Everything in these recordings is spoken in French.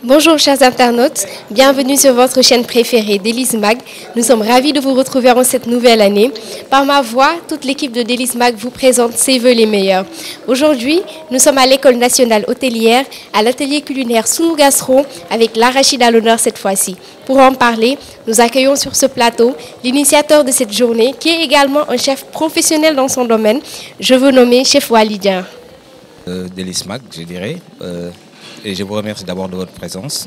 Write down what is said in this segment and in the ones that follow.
Bonjour chers internautes, bienvenue sur votre chaîne préférée Délices Mag. Nous sommes ravis de vous retrouver en cette nouvelle année. Par ma voix, toute l'équipe de Délices Mag vous présente ses vœux les meilleurs. Aujourd'hui, nous sommes à l'École nationale hôtelière, à l'atelier culinaire Sunu Gastro, avec l'arachide à l'honneur cette fois-ci. Pour en parler, nous accueillons sur ce plateau l'initiateur de cette journée, qui est également un chef professionnel dans son domaine. Je veux nommer Chef Walidien. Délices Mag, je dirais. Et je vous remercie d'abord de votre présence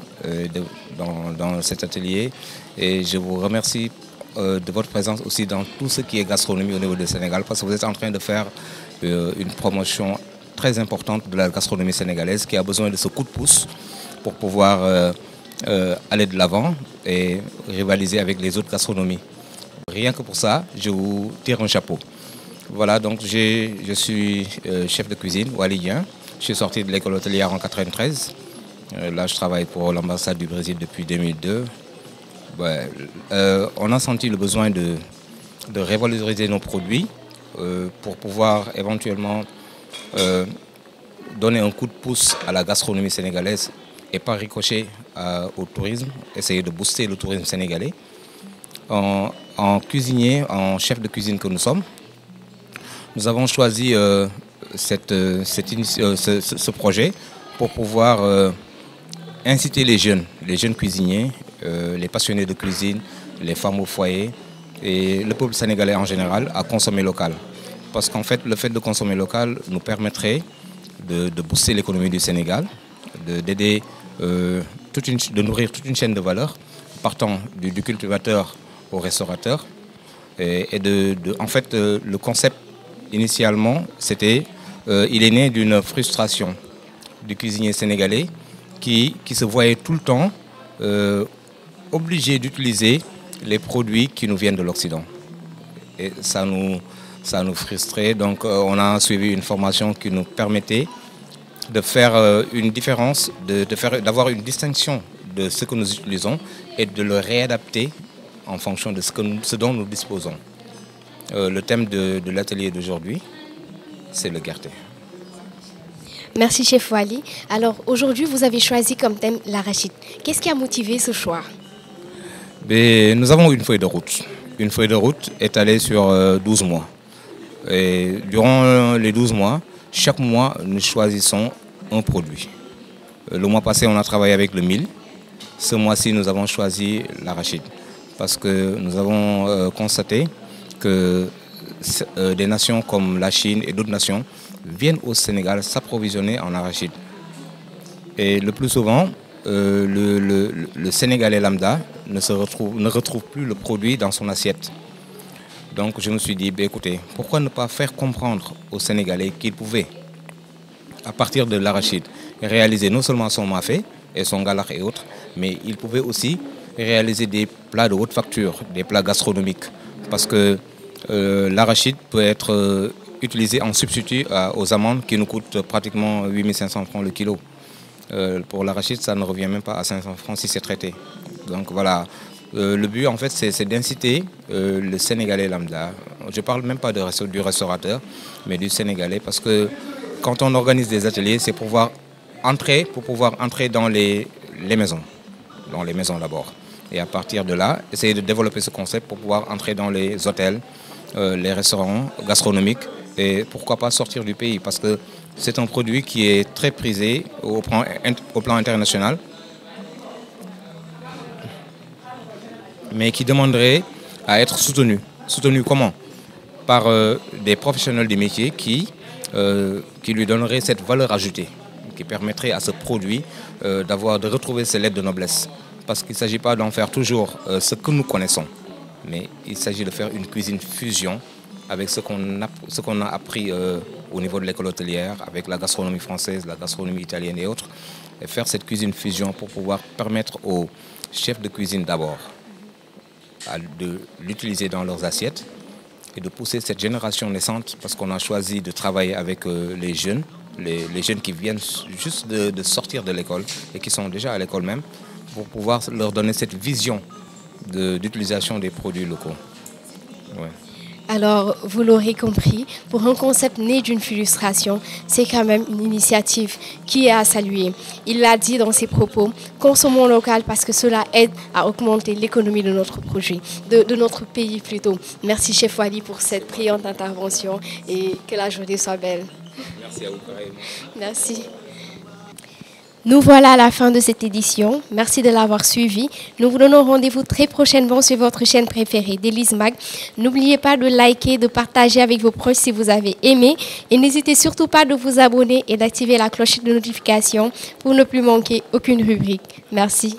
dans cet atelier. Et je vous remercie de votre présence aussi dans tout ce qui est gastronomie au niveau du Sénégal, parce que vous êtes en train de faire une promotion très importante de la gastronomie sénégalaise qui a besoin de ce coup de pouce pour pouvoir aller de l'avant et rivaliser avec les autres gastronomies. Rien que pour ça, je vous tire un chapeau. Voilà, donc je suis chef de cuisine, walidien. Je suis sorti de l'école hôtelière en 1993. Là, je travaille pour l'ambassade du Brésil depuis 2002. Ouais, on a senti le besoin de revaloriser nos produits pour pouvoir éventuellement donner un coup de pouce à la gastronomie sénégalaise et pas ricocher au tourisme, essayer de booster le tourisme sénégalais. En cuisinier, en chef de cuisine que nous sommes, nous avons choisi ce projet pour pouvoir inciter les jeunes cuisiniers, les passionnés de cuisine, les femmes au foyer et le peuple sénégalais en général à consommer local. Parce qu'en fait, le fait de consommer local nous permettrait de booster l'économie du Sénégal, d'aider, de nourrir toute une chaîne de valeur, partant du cultivateur au restaurateur. En fait, le concept initialement, c'était, il est né d'une frustration du cuisinier sénégalais qui se voyait tout le temps obligé d'utiliser les produits qui nous viennent de l'Occident. Et ça nous frustrait. Donc on a suivi une formation qui nous permettait de faire une différence, d'avoir une distinction de ce que nous utilisons et de le réadapter en fonction de ce dont nous disposons. Le thème de l'atelier d'aujourd'hui, c'est le Guerté. Merci Chef Wali. Alors aujourd'hui, vous avez choisi comme thème l'arachide. Qu'est-ce qui a motivé ce choix? Nous avons une feuille de route. Une feuille de route étalée sur 12 mois. Et durant les 12 mois, chaque mois, nous choisissons un produit. Le mois passé, on a travaillé avec le mil. Ce mois-ci, nous avons choisi l'arachide. Parce que nous avons constaté que des nations comme la Chine et d'autres nations viennent au Sénégal s'approvisionner en arachide. Et le plus souvent, le Sénégalais lambda ne retrouve plus le produit dans son assiette. Donc je me suis dit, écoutez, pourquoi ne pas faire comprendre aux Sénégalais qu'ils pouvaient, à partir de l'arachide, réaliser non seulement son mafé et son galach et autres, mais ils pouvaient aussi réaliser des plats de haute facture, des plats gastronomiques. Parce que l'arachide peut être utilisé en substitut aux amandes qui nous coûtent pratiquement 8500 francs le kilo. Pour l'arachide, ça ne revient même pas à 500 francs si c'est traité. Donc voilà, le but en fait c'est d'inciter le Sénégalais lambda. Je ne parle même pas du restaurateur, mais du Sénégalais, parce que quand on organise des ateliers, c'est pour pouvoir entrer dans les maisons. Dans les maisons d'abord. Et à partir de là, essayer de développer ce concept pour pouvoir entrer dans les hôtels, les restaurants gastronomiques et pourquoi pas sortir du pays, parce que c'est un produit qui est très prisé au plan international, mais qui demanderait à être soutenu. Soutenu comment? Par des professionnels du métier qui lui donneraient cette valeur ajoutée, qui permettrait à ce produit de retrouver ses lettres de noblesse. Parce qu'il ne s'agit pas d'en faire toujours ce que nous connaissons, mais il s'agit de faire une cuisine fusion avec ce qu'on a appris au niveau de l'école hôtelière, avec la gastronomie française, la gastronomie italienne et autres, et faire cette cuisine fusion pour pouvoir permettre aux chefs de cuisine d'abord de l'utiliser dans leurs assiettes et de pousser cette génération naissante, parce qu'on a choisi de travailler avec les jeunes qui viennent juste de sortir de l'école et qui sont déjà à l'école même, pour pouvoir leur donner cette vision d'utilisation des produits locaux. Ouais. Alors, vous l'aurez compris, pour un concept né d'une frustration, c'est quand même une initiative qui est à saluer. Il l'a dit dans ses propos, consommons local parce que cela aide à augmenter l'économie de notre projet, de notre pays plutôt. Merci Chef Wally pour cette brillante intervention et que la journée soit belle. Merci à vous, pareillement. Merci. Nous voilà à la fin de cette édition. Merci de l'avoir suivi. Nous vous donnons rendez-vous très prochainement sur votre chaîne préférée d'Élise Mag. N'oubliez pas de liker, de partager avec vos proches si vous avez aimé. Et n'hésitez surtout pas de vous abonner et d'activer la cloche de notification pour ne plus manquer aucune rubrique. Merci.